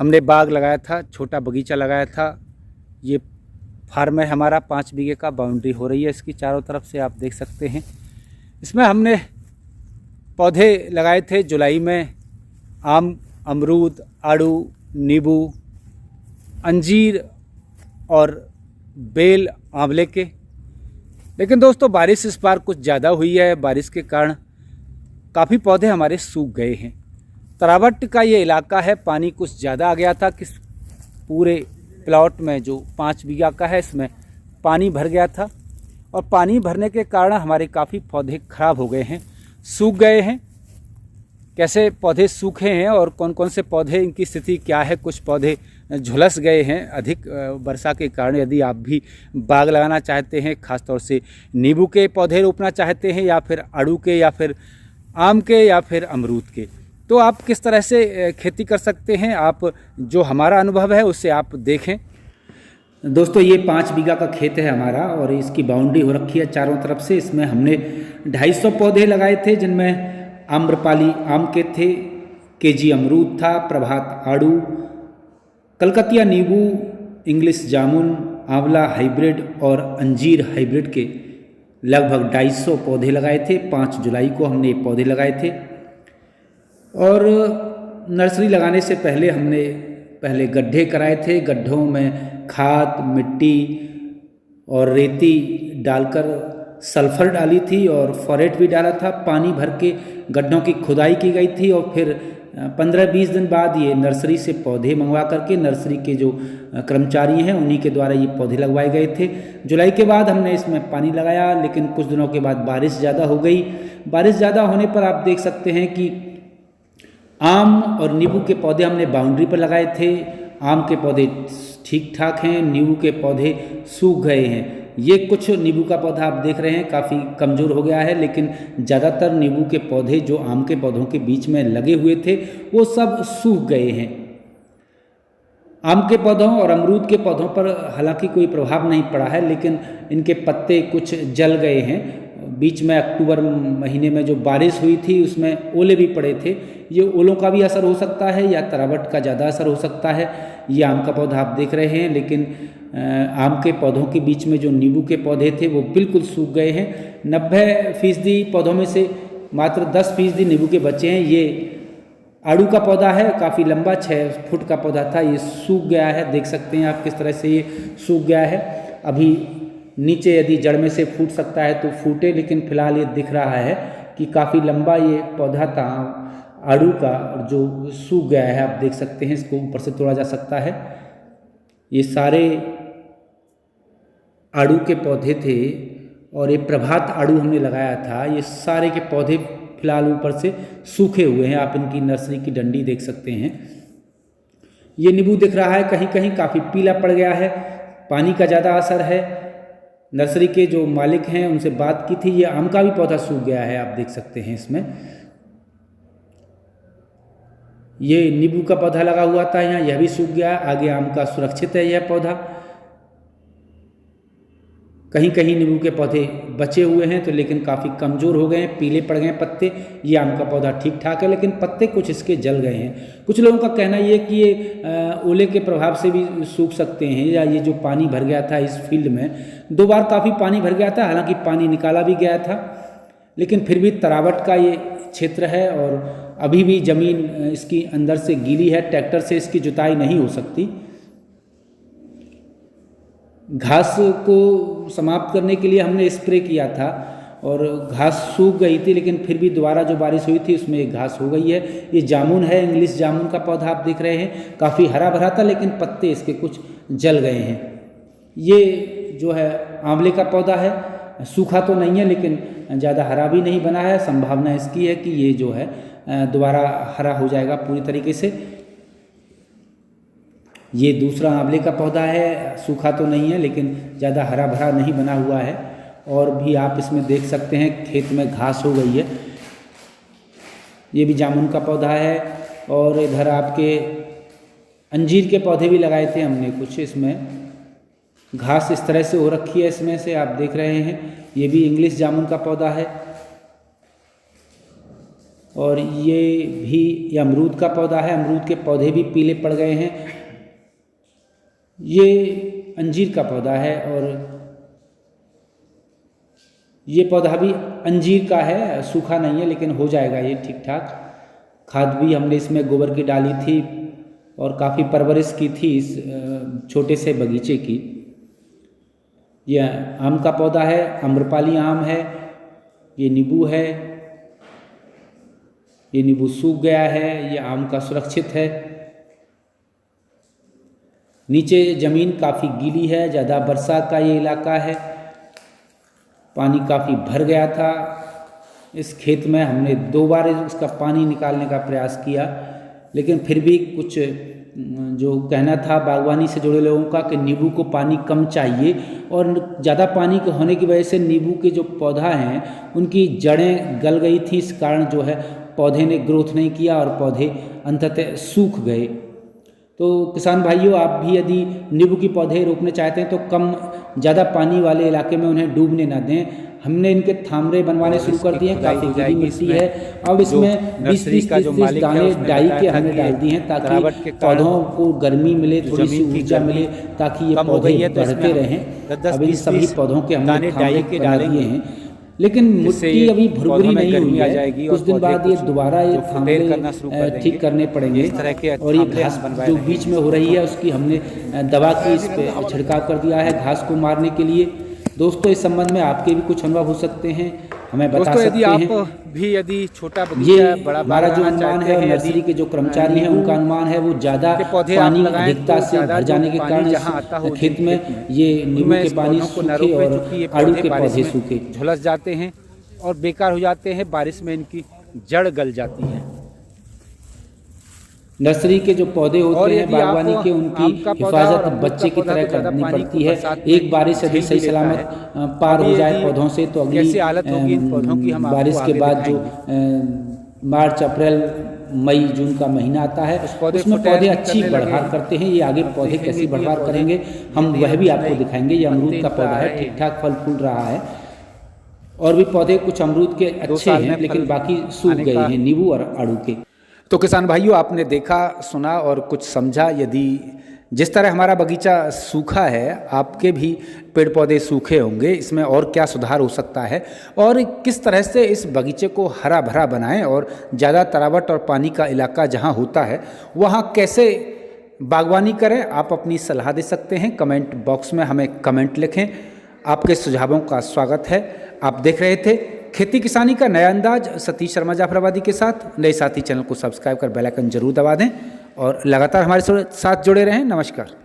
हमने बाग लगाया था, छोटा बगीचा लगाया था। ये फार्म है हमारा, 5 बीघे का। बाउंड्री हो रही है इसकी चारों तरफ से, आप देख सकते हैं। इसमें हमने पौधे लगाए थे जुलाई में, आम, अमरूद, आड़ू, नींबू, अंजीर और बेल आंवले के। लेकिन दोस्तों बारिश इस बार कुछ ज़्यादा हुई है, बारिश के कारण काफ़ी पौधे हमारे सूख गए हैं। तरावट का ये इलाका है, पानी कुछ ज़्यादा आ गया था कि पूरे प्लॉट में जो 5 बीघा का है इसमें पानी भर गया था, और पानी भरने के कारण हमारे काफ़ी पौधे खराब हो गए हैं, सूख गए हैं। कैसे पौधे सूखे हैं और कौन कौन से पौधे, इनकी स्थिति क्या है। कुछ पौधे झुलस गए हैं अधिक वर्षा के कारण। यदि आप भी बाग लगाना चाहते हैं, ख़ासतौर से नींबू के पौधे रोपना चाहते हैं, या फिर आड़ू के, या फिर आम के, या फिर अमरूद के, तो आप किस तरह से खेती कर सकते हैं, आप जो हमारा अनुभव है उससे आप देखें। दोस्तों ये 5 बीघा का खेत है हमारा, और इसकी बाउंड्री हो रखी है चारों तरफ से। इसमें हमने 250 पौधे लगाए थे, जिनमें आम्रपाली आम के थे, केजी अमरूद था, प्रभात आड़ू, कलकतिया नींबू, इंग्लिश जामुन, आंवला हाइब्रिड और अंजीर हाइब्रिड के लगभग 250 पौधे लगाए थे। 5 जुलाई को हमने ये पौधे लगाए थे। और नर्सरी लगाने से पहले हमने गड्ढे कराए थे। गड्ढों में खाद, मिट्टी और रेती डालकर सल्फर डाली थी, और फॉरेट भी डाला था। पानी भर के गड्ढों की खुदाई की गई थी, और फिर 15-20 दिन बाद ये नर्सरी से पौधे मंगवा करके, नर्सरी के जो कर्मचारी हैं उन्हीं के द्वारा ये पौधे लगवाए गए थे। जुलाई के बाद हमने इसमें पानी लगाया, लेकिन कुछ दिनों के बाद बारिश ज़्यादा हो गई। बारिश ज़्यादा होने पर आप देख सकते हैं कि आम और नींबू के पौधे हमने बाउंड्री पर लगाए थे। आम के पौधे ठीक ठाक हैं, नींबू के पौधे सूख गए हैं। ये कुछ नींबू का पौधा आप देख रहे हैं काफ़ी कमज़ोर हो गया है, लेकिन ज़्यादातर नींबू के पौधे जो आम के पौधों के बीच में लगे हुए थे वो सब सूख गए हैं। आम के पौधों और अमरूद के पौधों पर हालांकि कोई प्रभाव नहीं पड़ा है, लेकिन इनके पत्ते कुछ जल गए हैं। बीच में अक्टूबर महीने में जो बारिश हुई थी उसमें ओले भी पड़े थे। ये ओलों का भी असर हो सकता है, या तरावट का ज़्यादा असर हो सकता है। ये आम का पौधा आप देख रहे हैं, लेकिन आम के पौधों के बीच में जो नींबू के पौधे थे वो बिल्कुल सूख गए हैं। 90% पौधों में से मात्र 10% नींबू के बचे हैं। ये आड़ू का पौधा है, काफ़ी लंबा 6 फुट का पौधा था, ये सूख गया है। देख सकते हैं आप किस तरह से ये सूख गया है। अभी नीचे यदि जड़ में से फूट सकता है तो फूटे, लेकिन फिलहाल ये दिख रहा है कि काफ़ी लंबा ये पौधा था आड़ू का, जो सूख गया है। आप देख सकते हैं, इसको ऊपर से तोड़ा जा सकता है। ये सारे आड़ू के पौधे थे, और ये प्रभात आड़ू हमने लगाया था। ये सारे के पौधे फिलहाल ऊपर से सूखे हुए हैं। आप इनकी नर्सरी की डंडी देख सकते हैं। ये नींबू दिख रहा है कहीं कहीं काफ़ी पीला पड़ गया है, पानी का ज़्यादा असर है। नर्सरी के जो मालिक हैं उनसे बात की थी। ये आम का भी पौधा सूख गया है, आप देख सकते हैं। इसमें ये नींबू का पौधा लगा हुआ था यहाँ, यह भी सूख गया। आगे आम का सुरक्षित है यह पौधा। कहीं कहीं नींबू के पौधे बचे हुए हैं तो, लेकिन काफ़ी कमज़ोर हो गए हैं, पीले पड़ गए हैं पत्ते। ये आम का पौधा ठीक ठाक है, लेकिन पत्ते कुछ इसके जल गए हैं। कुछ लोगों का कहना ये कि ये ओले के प्रभाव से भी सूख सकते हैं, या ये जो पानी भर गया था इस फील्ड में 2 बार काफ़ी पानी भर गया था। हालांकि पानी निकाला भी गया था, लेकिन फिर भी तरावट का ये क्षेत्र है, और अभी भी ज़मीन इसकी अंदर से गीली है। ट्रैक्टर से इसकी जुताई नहीं हो सकती। घास को समाप्त करने के लिए हमने स्प्रे किया था, और घास सूख गई थी, लेकिन फिर भी दोबारा जो बारिश हुई थी उसमें एक घास हो गई है। ये जामुन है, इंग्लिश जामुन का पौधा आप देख रहे हैं, काफ़ी हरा भरा था, लेकिन पत्ते इसके कुछ जल गए हैं। ये जो है आंवले का पौधा है, सूखा तो नहीं है, लेकिन ज़्यादा हरा भी नहीं बना है। संभावना इसकी है कि ये जो है दोबारा हरा हो जाएगा पूरी तरीके से। ये दूसरा आंवले का पौधा है, सूखा तो नहीं है, लेकिन ज़्यादा हरा भरा नहीं बना हुआ है। और भी आप इसमें देख सकते हैं खेत में घास हो गई है। ये भी जामुन का पौधा है, और इधर आपके अंजीर के पौधे भी लगाए थे हमने कुछ। इसमें घास इस तरह से हो रखी है, इसमें से आप देख रहे हैं। ये भी इंग्लिश जामुन का पौधा है। और ये अमरूद का पौधा है, अमरूद के पौधे भी पीले पड़ गए हैं। ये अंजीर का पौधा है और ये पौधा भी अंजीर का है, सूखा नहीं है लेकिन हो जाएगा ये ठीक ठाक। खाद भी हमने इसमें गोबर की डाली थी और काफ़ी परवरिश की थी इस छोटे से बगीचे की। ये आम का पौधा है, आम्रपाली आम है, ये नींबू है, ये नींबू सूख गया है, ये आम का सुरक्षित है। नीचे ज़मीन काफ़ी गीली है, ज़्यादा बरसात का ये इलाका है, पानी काफ़ी भर गया था। इस खेत में हमने 2 बार इसका पानी निकालने का प्रयास किया, लेकिन फिर भी कुछ जो कहना था बागवानी से जुड़े लोगों का कि नींबू को पानी कम चाहिए और ज़्यादा पानी के होने की वजह से नींबू के जो पौधा हैं उनकी जड़ें गल गई थी। इस कारण जो है पौधे ने ग्रोथ नहीं किया और पौधे अंततः सूख गए। तो किसान भाइयों, आप भी यदि नींबू के पौधे रोपने चाहते हैं तो कम ज़्यादा पानी वाले इलाके में उन्हें डूबने ना दें। हमने इनके थामरे बनवाने शुरू कर दिए हैं, काफ़ी गीली मिट्टी है। अब इसमें 20-30 दाने डाई के हमने डाल दिए हैं ताकि पौधों को गर्मी मिले, थोड़ी सी ऊर्जा मिले, ताकि ये पौधे बढ़ते रहें। अब इन सभी पौधों के हमने थामरे बना दिए हैं, लेकिन मिट्टी अभी भुरभुरी नहीं हुई है। कुछ दिन बाद ये दोबारा ये थामरे ठीक करने पड़ेंगे। और ये घास जो बीच में हो रही है उसकी हमने दवा की इस पे छिड़काव कर दिया है घास को मारने के लिए। दोस्तों, इस संबंध में आपके भी कुछ अनुभव हो सकते हैं, हमें बता सकते हैं। यदि छोटा बगीचा बड़ा हमारा जो अनुमान है, नर्सरी के जो कर्मचारी हैं उनका अनुमान है, वो ज़्यादा पानी अधिकता से भर जाने के कारण खेत में ये नींबू के पानी सूखे और आड़ू के पौधे सूखे झुलस जाते हैं और बेकार हो जाते हैं। बारिश में इनकी जड़ गल जाती है। नर्सरी के जो पौधे होते हैं बागवानी के, उनकी हिफाजत बच्चे की तरह करनी पड़ती है। एक बारिश यदि सही सलामत पार हो जाए पौधों से तो अगली बारिश के बाद जो मार्च, अप्रैल, मई, जून का महीना आता है उसमें पौधे अच्छी बढ़ार करते हैं। ये आगे पौधे कैसी बढ़ार करेंगे हम वह भी आपको दिखाएंगे। ये अमरूद का पौधा है, ठीक ठाक फल फूल रहा है। और भी पौधे कुछ अमरूद के अच्छे हैं लेकिन बाकी सूख गए हैं, नींबू और आड़ू के। तो किसान भाइयों, आपने देखा, सुना और कुछ समझा। यदि जिस तरह हमारा बगीचा सूखा है, आपके भी पेड़ पौधे सूखे होंगे। इसमें और क्या सुधार हो सकता है और किस तरह से इस बगीचे को हरा भरा बनाएं और ज़्यादा तरावट और पानी का इलाका जहां होता है वहां कैसे बागवानी करें, आप अपनी सलाह दे सकते हैं। कमेंट बॉक्स में हमें कमेंट लिखें। आपके सुझावों का स्वागत है। आप देख रहे थे खेती किसानी का नया अंदाज सतीश शर्मा जाफराबादी के साथ। नए साथी चैनल को सब्सक्राइब कर बेल आइकन जरूर दबा दें और लगातार हमारे साथ जुड़े रहें। नमस्कार।